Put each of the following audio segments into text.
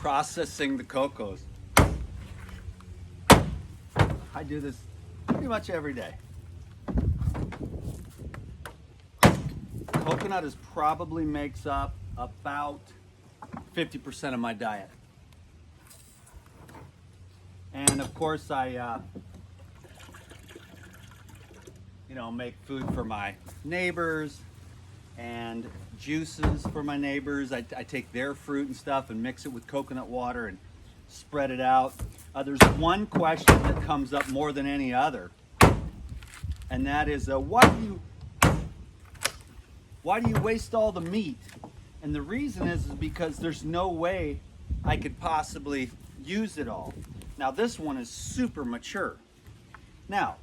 processing the cocos. I do this pretty much every day. Coconut is probably makes up about 50% of my diet. And of course I make food for my neighbors and juices for my neighbors. I take their fruit and stuff and mix it with coconut water and spread it out. There's one question that comes up more than any other, and that is why do you waste all the meat? And the reason is because there's no way I could possibly use it all. Now this one is super mature. Now,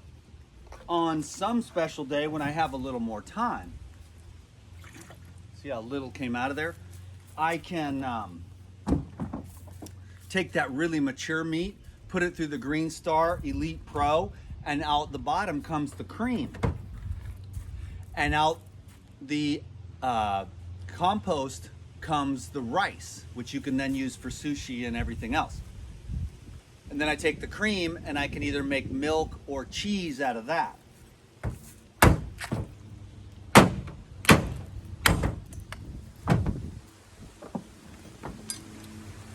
on some special day when I have a little more time, see how little came out of there? I can take that really mature meat, put it through the Green Star Elite Pro, and out the bottom comes the cream. And out the compost comes the rice, which you can then use for sushi and everything else. And then I take the cream and I can either make milk or cheese out of that.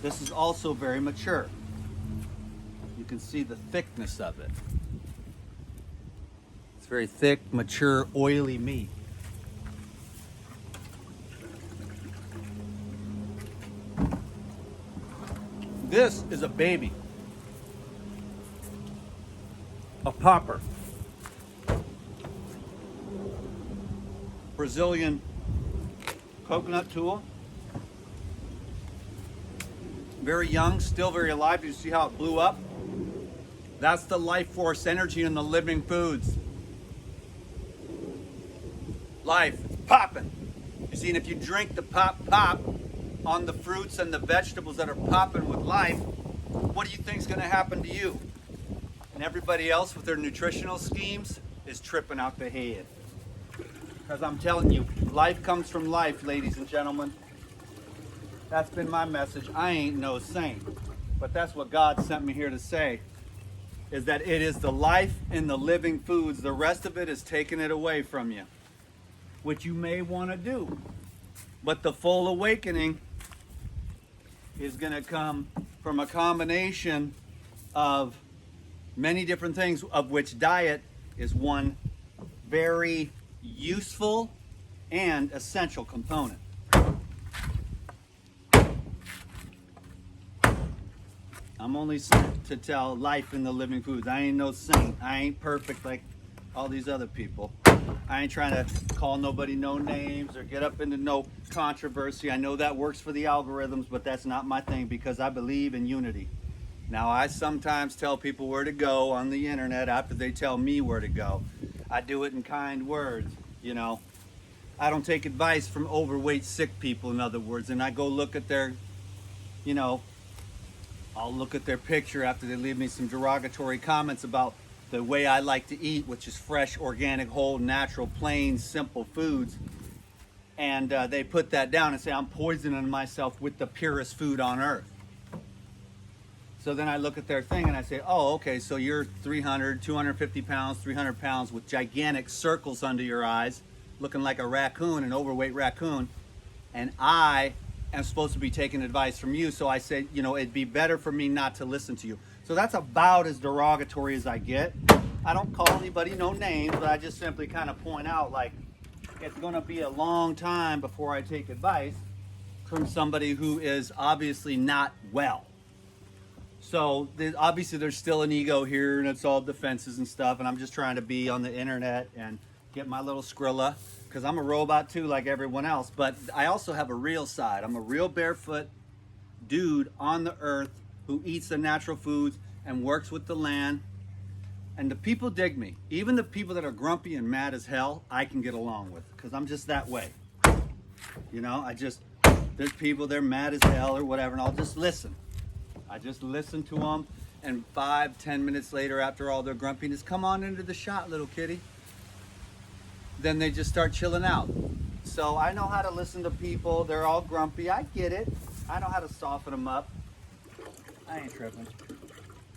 This is also very mature. You can see the thickness of it. It's very thick, mature, oily meat. This is a baby, a popper. Brazilian coconut tuile. Very young, still very alive. You see how it blew up? That's the life force energy in the living foods. Life, popping. You see, and if you drink the pop on the fruits and the vegetables that are popping with life, what do you think is going to happen to you? And everybody else with their nutritional schemes is tripping out the head. Because I'm telling you, life comes from life, ladies and gentlemen. That's been my message. I ain't no saint, but that's what God sent me here to say, is that it is the life in the living foods. The rest of it is taking it away from you, which you may want to do. But the full awakening is going to come from a combination of many different things, of which diet is one very useful and essential component. I'm only sent to tell life in the living foods. I ain't no saint. I ain't perfect like all these other people. I ain't trying to call nobody no names or get up into no controversy. I know that works for the algorithms, but that's not my thing, because I believe in unity. Now, I sometimes tell people where to go on the internet after they tell me where to go. I do it in kind words, you know. I don't take advice from overweight, sick people, in other words, and I go look at their, I'll look at their picture after they leave me some derogatory comments about the way I like to eat, which is fresh, organic, whole, natural, plain, simple foods. And they put that down and say, I'm poisoning myself with the purest food on earth. So then I look at their thing and I say, oh, okay, so you're 300, 250 pounds, 300 pounds with gigantic circles under your eyes, looking like a raccoon, an overweight raccoon. And I am supposed to be taking advice from you. So I said, it'd be better for me not to listen to you. So that's about as derogatory as I get. I don't call anybody no names, but I just simply kind of point out, like, it's going to be a long time before I take advice from somebody who is obviously not well. So obviously there's still an ego here, and it's all defenses and stuff, and I'm just trying to be on the internet and get my little Skrilla, because I'm a robot too, like everyone else. But I also have a real side. I'm a real barefoot dude on the earth who eats the natural foods and works with the land. And the people dig me. Even the people that are grumpy and mad as hell, I can get along with, because I'm just that way. There's people, they're mad as hell or whatever, and I'll just listen. I just listen to them, and 5-10 minutes later, after all their grumpiness, come on into the shot, little kitty. Then they just start chilling out. So I know how to listen to people. They're all grumpy. I get it. I know how to soften them up. I ain't tripping.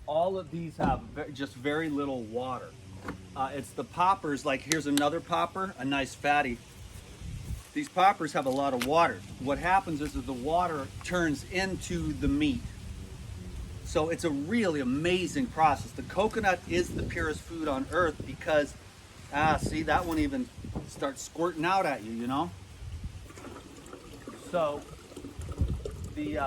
All of these have just very little water. It's the poppers, like here's another popper, a nice fatty. These poppers have a lot of water. What happens is that the water turns into the meat. So it's a really amazing process. The coconut is the purest food on earth because, see, that one even starts squirting out at you, you know? So the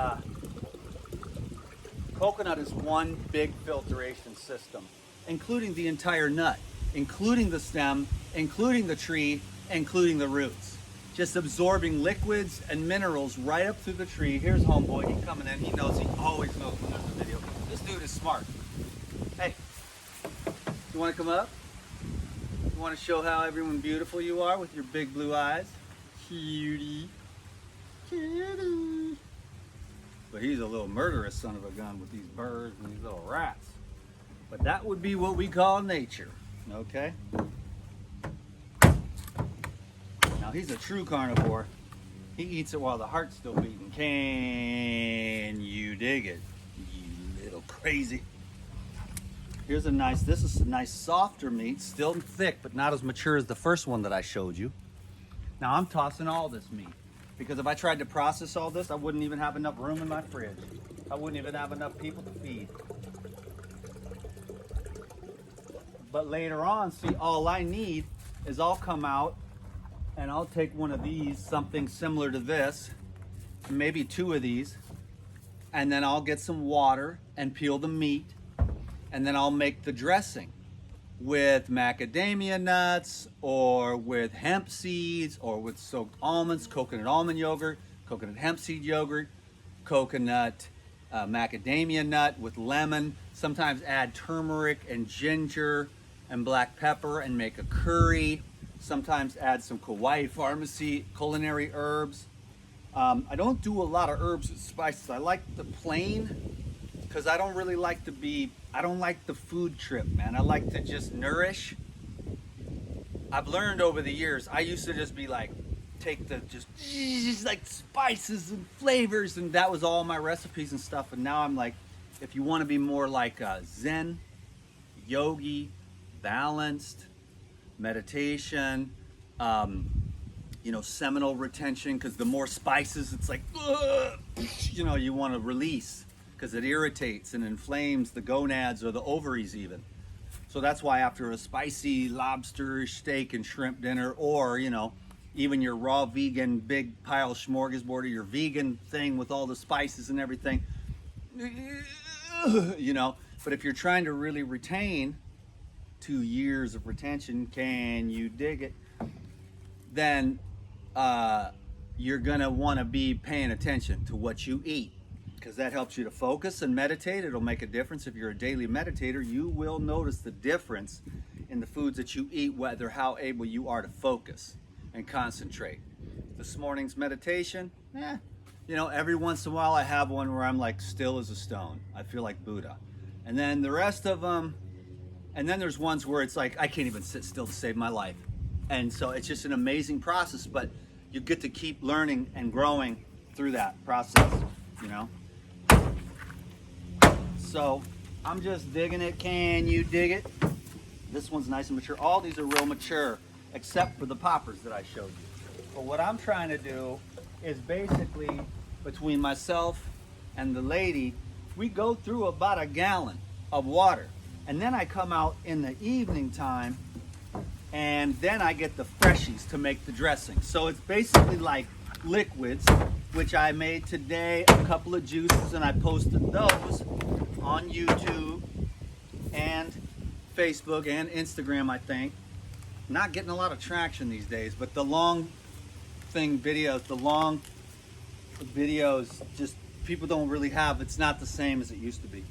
coconut is one big filtration system, including the entire nut, including the stem, including the tree, including the roots. Just absorbing liquids and minerals right up through the tree. Here's homeboy, he's coming in, he knows, he always knows when there's a video. This dude is smart. Hey, you wanna come up? You wanna show how everyone beautiful you are with your big blue eyes? Cutie, cutie. But he's a little murderous son of a gun with these birds and these little rats. But that would be what we call nature, okay? Now he's a true carnivore. He eats it while the heart's still beating. Can you dig it, you little crazy? Here's a nice, this is a nice softer meat, still thick, but not as mature as the first one that I showed you. Now I'm tossing all this meat because if I tried to process all this, I wouldn't even have enough room in my fridge. I wouldn't even have enough people to feed. But later on, see, all I need is I'll come out and I'll take one of these, something similar to this, maybe two of these, and then I'll get some water and peel the meat, and then I'll make the dressing with macadamia nuts or with hemp seeds or with soaked almonds, coconut almond yogurt, coconut hemp seed yogurt, coconut macadamia nut with lemon. Sometimes add turmeric and ginger and black pepper and make a curry. Sometimes add some Kauai Pharmacy culinary herbs. I don't do a lot of herbs and spices. I like the plain because I don't really like to be, I don't like the food trip, man. I like to just nourish. I've learned over the years, I used to just be like, take the just like spices and flavors, and that was all my recipes and stuff. And now I'm like, if you want to be more like Zen, yogi, balanced, meditation, you know, seminal retention, because the more spices, it's like, you know, you want to release because it irritates and inflames the gonads or the ovaries even. So that's why after a spicy lobster, steak, and shrimp dinner, or, you know, even your raw vegan big pile smorgasbord or your vegan thing with all the spices and everything, you know, but if you're trying to really retain 2 years of retention, can you dig it? Then you're gonna wanna be paying attention to what you eat, because that helps you to focus and meditate. It'll make a difference. If you're a daily meditator, you will notice the difference in the foods that you eat, whether how able you are to focus and concentrate. This morning's meditation, you know, every once in a while I have one where I'm like still as a stone. I feel like Buddha. And then the rest of them, and then there's ones where it's like I can't even sit still to save my life. And so it's just an amazing process, but you get to keep learning and growing through that process, you know? So I'm just digging it. Can you dig it? This one's nice and mature. All these are real mature, except for the poppers that I showed you. But what I'm trying to do is basically, between myself and the lady, we go through about a gallon of water. And then I come out in the evening time, and then I get the freshies to make the dressing. So it's basically like liquids, which I made today, a couple of juices, and I posted those on YouTube and Facebook and Instagram, I think. Not getting a lot of traction these days, but the long videos, just people don't really have, it's not the same as it used to be.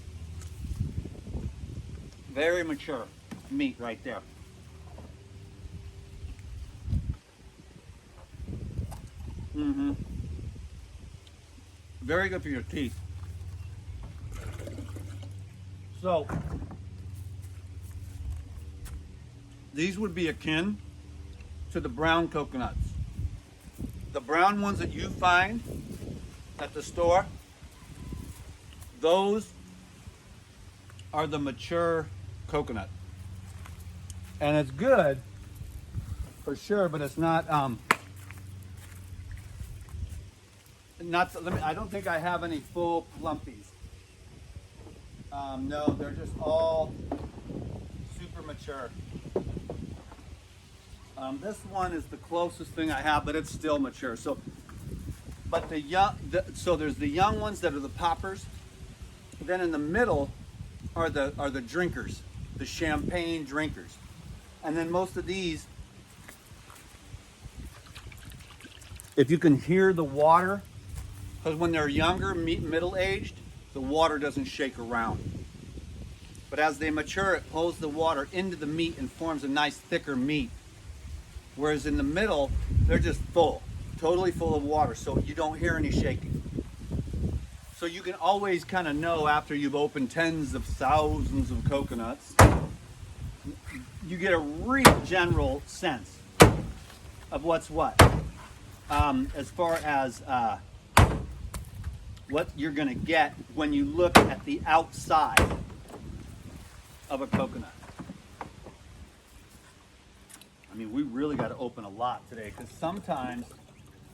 Very mature meat right there. Very good for your teeth. So these would be akin to the brown coconuts. The brown ones that you find at the store, those are the mature coconut. And it's good for sure, but it's not I don't think I have any full plumpies. No, they're just all super mature. This one is the closest thing I have, but it's still mature. So, but so there's the young ones that are the poppers. Then in the middle are the drinkers, the champagne drinkers. And then most of these, if you can hear the water, because when they're younger, middle-aged, the water doesn't shake around. But as they mature, it pulls the water into the meat and forms a nice thicker meat. Whereas in the middle, they're just full, totally full of water, so you don't hear any shaking. So you can always kind of know after you've opened tens of thousands of coconuts, you get a real general sense of what's what. As far as what you're going to get when you look at the outside of a coconut. I mean, we really got to open a lot today, because sometimes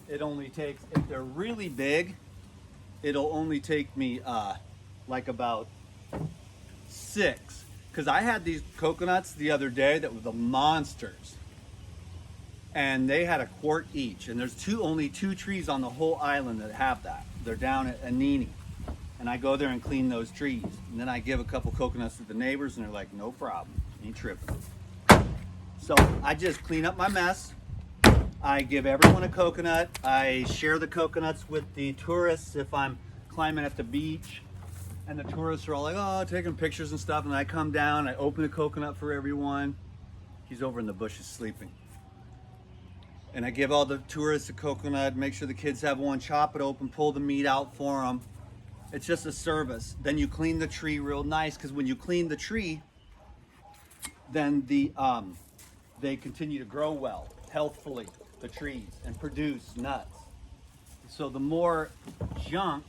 it only takes, if they're really big, it'll only take me like about 6. Because I had these coconuts the other day that were the monsters. And they had a quart each. And there's only 2 trees on the whole island that have that. They're down at Anini. And I go there and clean those trees. And then I give a couple coconuts to the neighbors, and they're like, no problem, ain't tripping. So I just clean up my mess. I give everyone a coconut. I share the coconuts with the tourists if I'm climbing at the beach. And the tourists are all like, oh, taking pictures and stuff. And I come down, I open a coconut for everyone. He's over in the bushes sleeping. And I give all the tourists a coconut, make sure the kids have one, chop it open, pull the meat out for them. It's just a service. Then you clean the tree real nice, because when you clean the tree, then they continue to grow well, healthfully, the trees, and produce nuts. So the more junk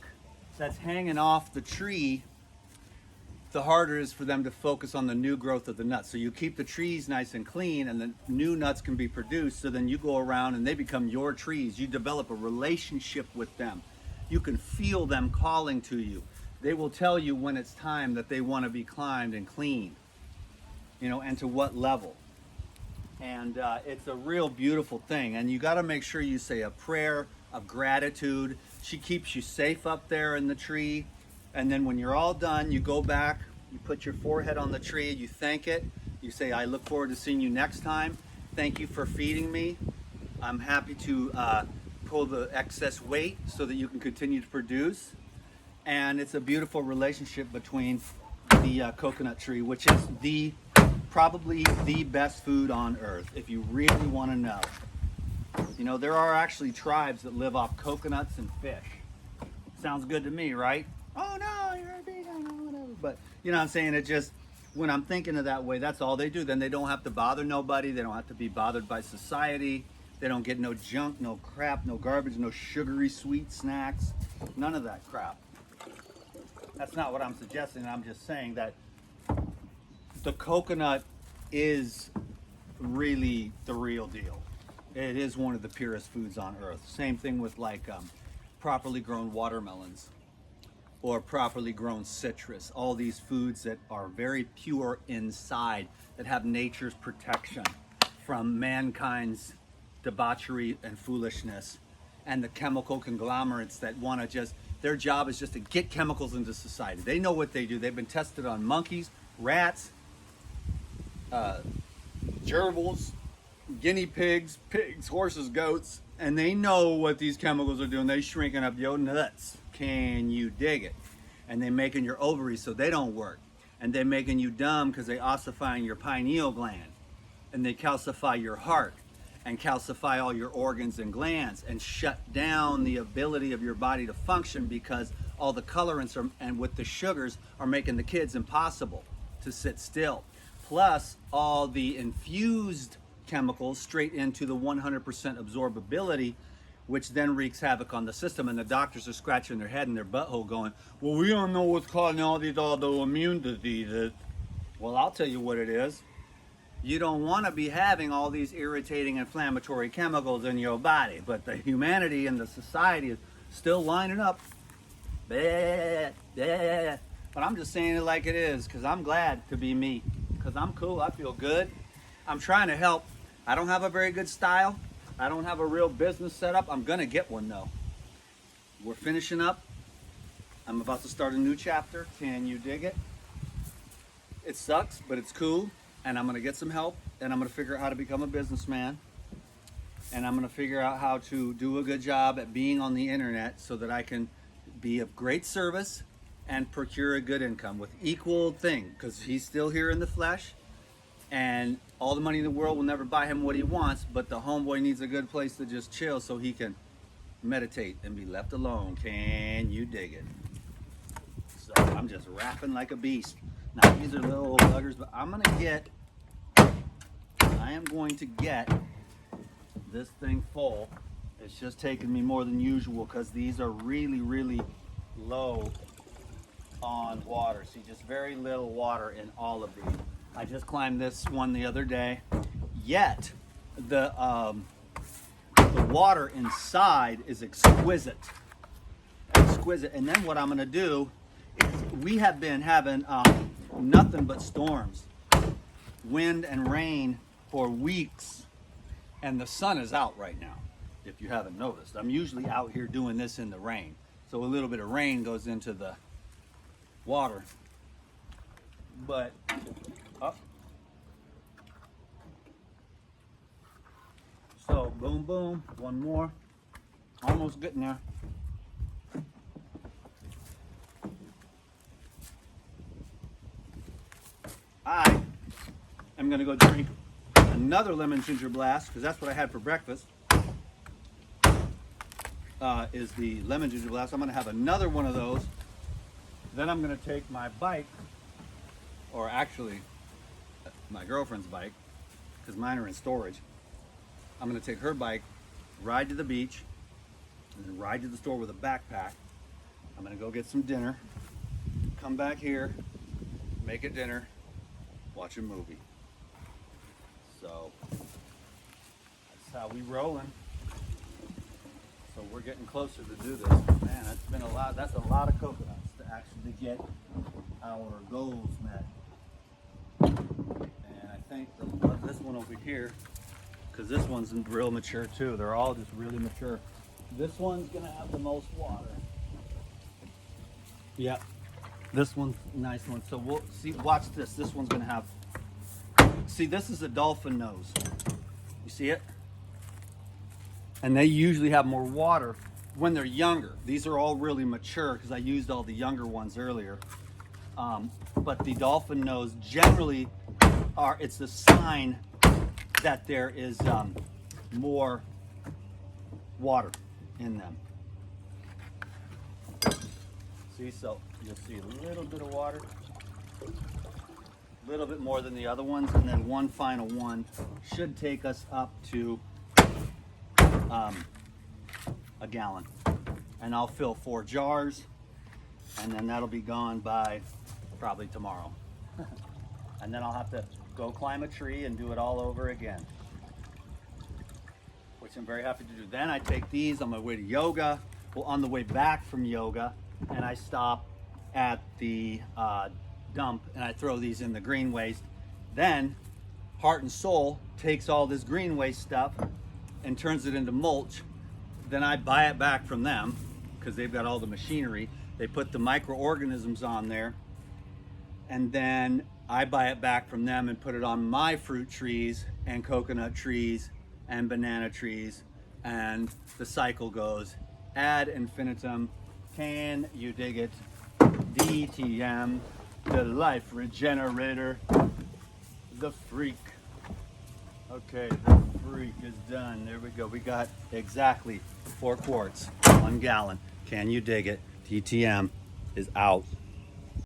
that's hanging off the tree, the harder it is for them to focus on the new growth of the nuts. So you keep the trees nice and clean, and the new nuts can be produced. So then you go around and they become your trees. You develop a relationship with them. You can feel them calling to you. They will tell you when it's time that they want to be climbed and cleaned, and to what level. And it's a real beautiful thing. And you got to make sure you say a prayer of gratitude. She keeps you safe up there in the tree. And then when you're all done, you go back, you put your forehead on the tree, you thank it. You say, I look forward to seeing you next time. Thank you for feeding me. I'm happy to pull the excess weight so that you can continue to produce. And it's a beautiful relationship between the coconut tree, which is probably the best food on earth, if you really want to know. There are actually tribes that live off coconuts and fish. Sounds good to me, right? Oh no, you're a vegan, whatever. But you know what I'm saying? It just, when I'm thinking of that way, that's all they do. Then they don't have to bother nobody. They don't have to be bothered by society. They don't get no junk, no crap, no garbage, no sugary sweet snacks. None of that crap. That's not what I'm suggesting. I'm just saying that the coconut is really the real deal. It is one of the purest foods on earth. Same thing with properly grown watermelons or properly grown citrus. All these foods that are very pure inside, that have nature's protection from mankind's debauchery and foolishness, and the chemical conglomerates that want to just, their job is just to get chemicals into society. They know what they do. They've been tested on monkeys, rats, gerbils, guinea pigs, horses, goats, and they know what these chemicals are doing. They shrinking up your nuts. Can you dig it? And they making your ovaries so they don't work. And they're making you dumb because they ossifying your pineal gland. And they calcify your heart and calcify all your organs and glands and shut down the ability of your body to function, because all the colorants and with the sugars are making the kids impossible to sit still. Plus all the infused chemicals straight into the 100% absorbability which then wreaks havoc on the system. And the doctors are scratching their head in their butthole going, well, we don't know what's causing all these autoimmune diseases. Well, I'll tell you what it is. You don't want to be having all these irritating inflammatory chemicals in your body, but the humanity and the society is still lining up. But I'm just saying it like it is, because I'm glad to be me, because I'm cool. I feel good. I'm trying to help. I don't have a very good style. I don't have a real business set up. I'm going to get one, though. We're finishing up. I'm about to start a new chapter. Can you dig it? It sucks, but it's cool. And I'm going to get some help. And I'm going to figure out how to become a businessman. And I'm going to figure out how to do a good job at being on the internet so that I can be of great service and procure a good income with equal thing, because he's still here in the flesh, and all the money in the world will never buy him what he wants, but the homeboy needs a good place to just chill so he can meditate and be left alone. Can you dig it? So I'm just rapping like a beast. Now these are little old buggers, but I am going to get this thing full. It's just taking me more than usual because these are really, really low on water. See, just very little water in all of these. I just climbed this one the other day. Yet the water inside is exquisite. Exquisite. And then what I'm going to do is, we have been having nothing but storms, wind and rain for weeks, and the sun is out right now. If you haven't noticed, I'm usually out here doing this in the rain, so a little bit of rain goes into the water. But so boom, boom, one more, almost getting there. I am gonna go drink another lemon ginger blast, because that's what I had for breakfast. Is the lemon ginger blast. I'm going to have another one of those. Then I'm going to take my bike, or actually my girlfriend's bike, because mine are in storage. I'm going to take her bike, ride to the beach, and then ride to the store with a backpack. I'm going to go get some dinner, come back here, make a dinner, watch a movie. So that's how we rolling. So we're getting closer to do this. Man, that's been a lot. That's a lot of coconuts to actually get our goals met. And I think this one over here, because this one's real mature too. They're all just really mature. This one's gonna have the most water. Yep. This one's a nice one. So we'll see. Watch this. This one's gonna have. See, this is a dolphin nose. You see it? And they usually have more water when they're younger. These are all really mature because I used all the younger ones earlier. But the dolphin nose generally it's the sign that there is more water in them. See, so you'll see a little bit of water, a little bit more than the other ones, and then one final one should take us up to a gallon. And I'll fill 4 jars, and then that'll be gone by probably tomorrow. And then I'll have to go climb a tree and do it all over again, which I'm very happy to do. Then I take these on my way to yoga. Well, on the way back from yoga, and I stop at the dump and I throw these in the green waste. Then Heart and Soul takes all this green waste stuff and turns it into mulch. Then I buy it back from them because they've got all the machinery. They put the microorganisms on there, and then I buy it back from them and put it on my fruit trees and coconut trees and banana trees, and the cycle goes ad infinitum. Can you dig it? DTM, the life regenerator, the freak. Okay, the freak is done. There we go. We got exactly 4 quarts, 1 gallon. Can you dig it? DTM is out.